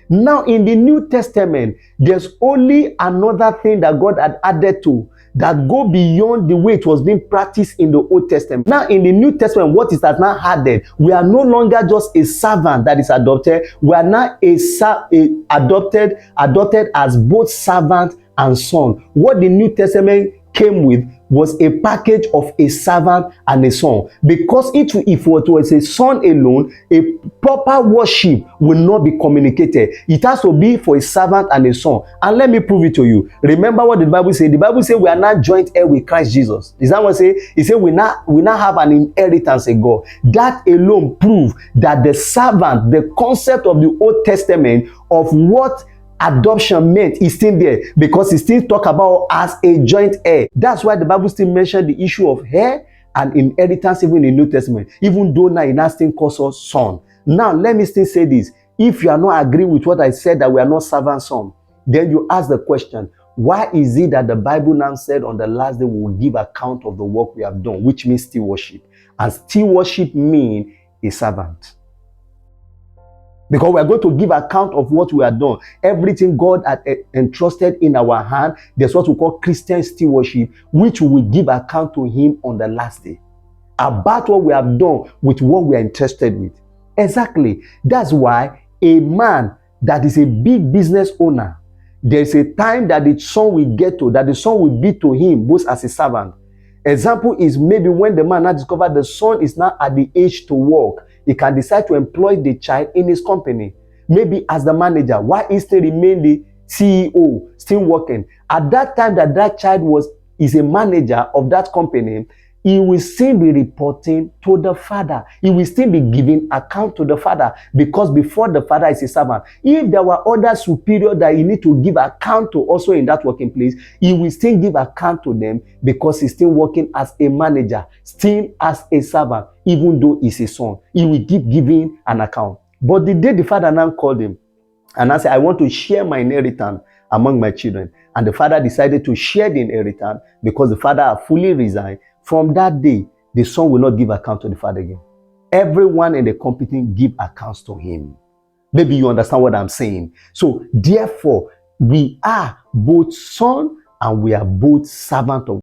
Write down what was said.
Now, in the New Testament, there's only another thing that God had added to that go beyond the way it was being practiced in the Old Testament. Now, in the New Testament, what is that now added? We are no longer just a servant that is adopted. We are now adopted as both servant and son. What the New Testament came with was a package of a servant and a son. Because if it was a son alone, a proper worship will not be communicated. It has to be for a servant and a son. And let me prove it to you. Remember what the Bible says. The Bible says we are not joint heir with Christ Jesus. Is that what it says? It says we now have an inheritance in God. That alone proves that the servant, the concept of the Old Testament of what adoption meant is still there, because it still talk about as a joint heir. That's why the Bible still mentioned the issue of heir and inheritance even in the New Testament, even though now it still calls us son. Now let me still say this. If you are not agreeing with what I said, that we are not servant son, then you ask the question, why is it that the Bible now said on the last day we will give account of the work we have done, which means still worship? And still worship means a servant. Because we are going to give account of what we have done. Everything God had entrusted in our hand, there's what we call Christian stewardship, which we will give account to Him on the last day about what we have done with what we are entrusted with. Exactly. That's why a man that is a big business owner, there's a time that the son will get to, that the son will be to him both as a servant. Example is maybe when the man now discovered the son is now at the age to work, he can decide to employ the child in his company, maybe as the manager, while he still remain the CEO, still working. At that time that child is a manager of that company, he will still be reporting to the father. He will still be giving account to the father, because before the father is a servant. If there were other superior that he need to give account to also in that working place, he will still give account to them, because he's still working as a manager, still as a servant, even though he's a son. He will keep giving an account. But the day the father now called him and I said, I want to share my inheritance among my children, and the father decided to share the inheritance because the father had fully resigned, from that day, the son will not give account to the father again. Everyone in the company give accounts to him. Maybe you understand what I'm saying. So therefore, we are both son and we are both servant of